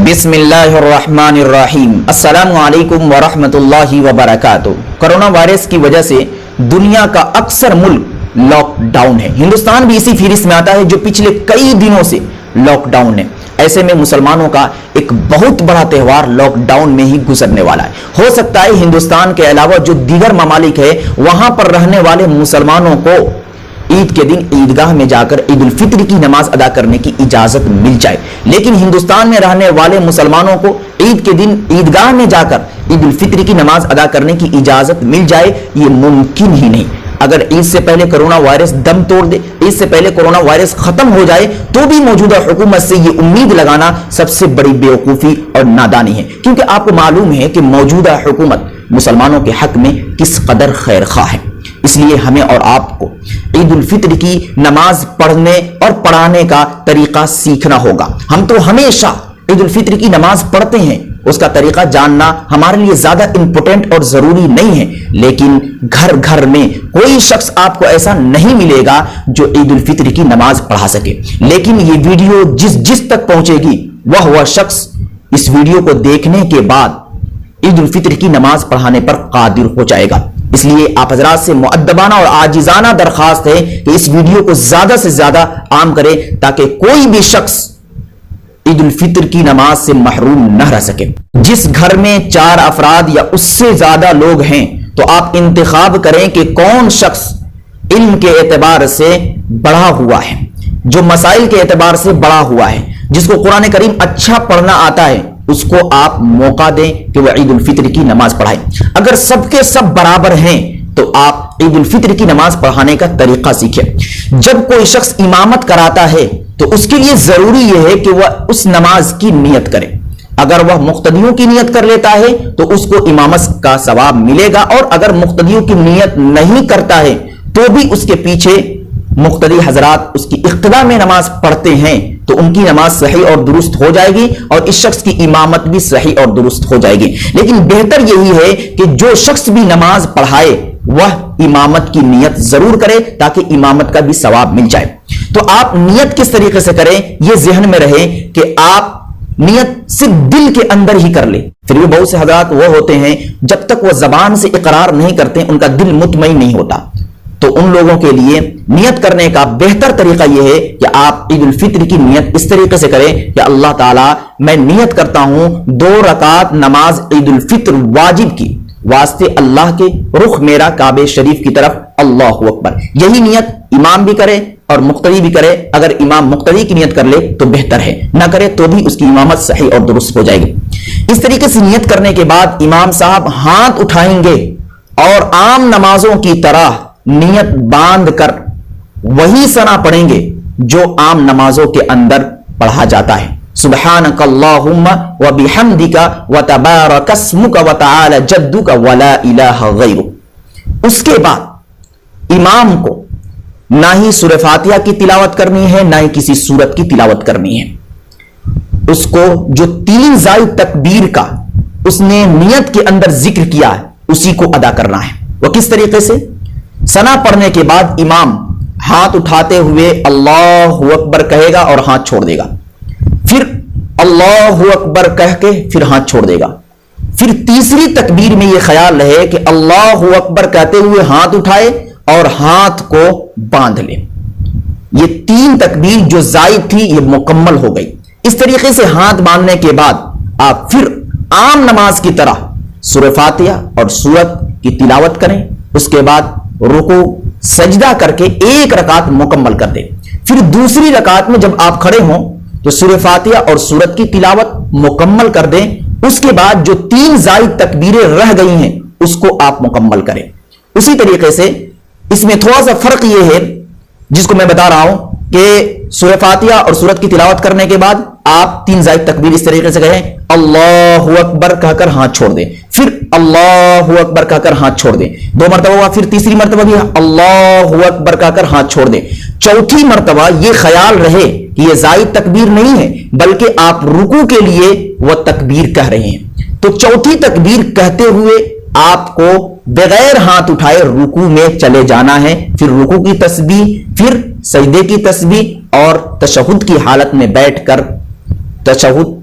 بسم اللہ الرحمن الرحیم السلام علیکم ورحمۃ اللہ وبرکاتہ۔ کرونا وائرس کی وجہ سے دنیا کا اکثر ملک لاک ڈاؤن ہے، ہندوستان بھی اسی فہرست میں آتا ہے جو پچھلے کئی دنوں سے لاک ڈاؤن ہے۔ ایسے میں مسلمانوں کا ایک بہت بڑا تہوار لاک ڈاؤن میں ہی گزرنے والا ہے۔ ہو سکتا ہے ہندوستان کے علاوہ جو دیگر ممالک ہے وہاں پر رہنے والے مسلمانوں کو عید کے دن عیدگاہ میں جا کر عید الفطر کی نماز ادا کرنے کی اجازت مل جائے، لیکن ہندوستان میں رہنے والے مسلمانوں کو عید کے دن عیدگاہ میں جا کر عید الفطر کی نماز ادا کرنے کی اجازت مل جائے، یہ ممکن ہی نہیں۔ اگر عید سے پہلے کرونا وائرس دم توڑ دے، عید سے پہلے کرونا وائرس ختم ہو جائے تو بھی موجودہ حکومت سے یہ امید لگانا سب سے بڑی بیوقوفی اور نادانی ہے، کیونکہ آپ کو معلوم ہے کہ موجودہ حکومت مسلمانوں کے حق میں کس قدر خیر خواہ ہے۔ اس لیے ہمیں اور آپ کو عید الفطر کی نماز پڑھنے اور پڑھانے کا طریقہ سیکھنا ہوگا۔ ہم تو ہمیشہ عید الفطر کی نماز پڑھتے ہیں، اس کا طریقہ جاننا ہمارے لیے زیادہ امپورٹنٹ اور ضروری نہیں ہے، لیکن گھر گھر میں کوئی شخص آپ کو ایسا نہیں ملے گا جو عید الفطر کی نماز پڑھا سکے، لیکن یہ ویڈیو جس تک پہنچے گی وہ شخص اس ویڈیو کو دیکھنے کے بعد عید الفطر کی نماز پڑھانے پر قادر ہو جائے گا۔ اس لیے آپ حضرات سے مؤدبانہ اور عاجزانہ درخواست ہے کہ اس ویڈیو کو زیادہ سے زیادہ عام کرے تاکہ کوئی بھی شخص عید الفطر کی نماز سے محروم نہ رہ سکے۔ جس گھر میں 4 افراد یا اس سے زیادہ لوگ ہیں تو آپ انتخاب کریں کہ کون شخص علم کے اعتبار سے بڑھا ہوا ہے، جو مسائل کے اعتبار سے بڑھا ہوا ہے، جس کو قرآن کریم اچھا پڑھنا آتا ہے، اس کو آپ موقع دیں کہ وہ عید الفطر کی نماز پڑھائے۔ اگر سب کے سب برابر ہیں تو آپ عید الفطر کی نماز پڑھانے کا طریقہ سیکھیں۔ جب کوئی شخص امامت کراتا ہے تو اس کے لیے ضروری یہ ہے کہ وہ اس نماز کی نیت کرے۔ اگر وہ مقتدیوں کی نیت کر لیتا ہے تو اس کو امامت کا ثواب ملے گا، اور اگر مقتدیوں کی نیت نہیں کرتا ہے تو بھی اس کے پیچھے مقتدی حضرات اس کی اقتداء میں نماز پڑھتے ہیں تو ان کی نماز صحیح اور درست ہو جائے گی، اور اس شخص کی امامت بھی صحیح اور درست ہو جائے گی۔ لیکن بہتر یہی ہے کہ جو شخص بھی نماز پڑھائے وہ امامت کی نیت ضرور کرے تاکہ امامت کا بھی ثواب مل جائے۔ تو آپ نیت کس طریقے سے کریں یہ ذہن میں رہے کہ آپ نیت صرف دل کے اندر ہی کر لیں۔ پھر بھی بہت سے حضرات وہ ہوتے ہیں جب تک وہ زبان سے اقرار نہیں کرتے ان کا دل مطمئن نہیں ہوتا، تو ان لوگوں کے لیے نیت کرنے کا بہتر طریقہ یہ ہے کہ آپ عید الفطر کی نیت اس طریقے سے کریں کہ اللہ تعالیٰ میں نیت کرتا ہوں 2 رکعت نماز عید الفطر واجب کی واسطے اللہ کے رخ میرا کعبہ شریف کی طرف، اللہ اکبر۔ یہی نیت امام بھی کرے اور مقتدی بھی کرے۔ اگر امام مقتدی کی نیت کر لے تو بہتر ہے، نہ کرے تو بھی اس کی امامت صحیح اور درست ہو جائے گی۔ اس طریقے سے نیت کرنے کے بعد امام صاحب ہاتھ اٹھائیں گے اور عام نمازوں کی طرح نیت باندھ کر وہی ثنا پڑھیں گے جو عام نمازوں کے اندر پڑھا جاتا ہے، سبحانک اللہم وبحمدک وتبارک اسمک وتعالی جدک ولا الہ غیرک۔ اس کے بعد امام کو نہ ہی سورہ فاتحہ کی تلاوت کرنی ہے نہ ہی کسی سورت کی تلاوت کرنی ہے۔ اس کو جو 3 زائد تکبیر کا اس نے نیت کے اندر ذکر کیا ہے اسی کو ادا کرنا ہے۔ وہ کس طریقے سے؟ ثنا پڑھنے کے بعد امام ہاتھ اٹھاتے ہوئے اللہ اکبر کہے گا اور ہاتھ چھوڑ دے گا، پھر اللہ اکبر کہہ کے پھر ہاتھ چھوڑ دے گا، پھر تیسری تکبیر میں یہ خیال رہے کہ اللہ اکبر کہتے ہوئے ہاتھ اٹھائے اور ہاتھ کو باندھ لے۔ یہ 3 تکبیر جو زائد تھی یہ مکمل ہو گئی۔ اس طریقے سے ہاتھ باندھنے کے بعد آپ پھر عام نماز کی طرح سورہ فاتحہ اور سورت کی تلاوت کریں، اس کے بعد رکوع سجدہ کر کے 1 رکعت مکمل کر دیں۔ پھر دوسری رکعت میں جب آپ کھڑے ہوں تو سورہ فاتحہ اور سورت کی تلاوت مکمل کر دیں، اس کے بعد جو 3 زائد تکبیریں رہ گئی ہیں اس کو آپ مکمل کریں۔ اسی طریقے سے اس میں تھوڑا سا فرق یہ ہے جس کو میں بتا رہا ہوں کہ سورہ فاتحہ اور سورت کی تلاوت کرنے کے بعد آپ 3 زائد تکبیر اس طریقے سے کہیں، اللہ اکبر کہہ کر ہاتھ چھوڑ دیں، پھر اللہ اکبر کہہ کر ہاتھ چھوڑ دیں، 2 مرتبہ ہوا، پھر تیسری مرتبہ بھی اللہ اکبر کہہ کر ہاتھ چھوڑ دیں، چوتھی مرتبہ یہ خیال رہے کہ یہ زائد تکبیر نہیں ہے بلکہ آپ رکوع کے لیے وہ تکبیر کہہ رہے ہیں، تو چوتھی تکبیر کہتے ہوئے آپ کو بغیر ہاتھ اٹھائے رکوع میں چلے جانا ہے، پھر رکوع کی تسبیح، پھر سجدے کی تسبیح اور تشہد کی حالت میں بیٹھ کر تشہد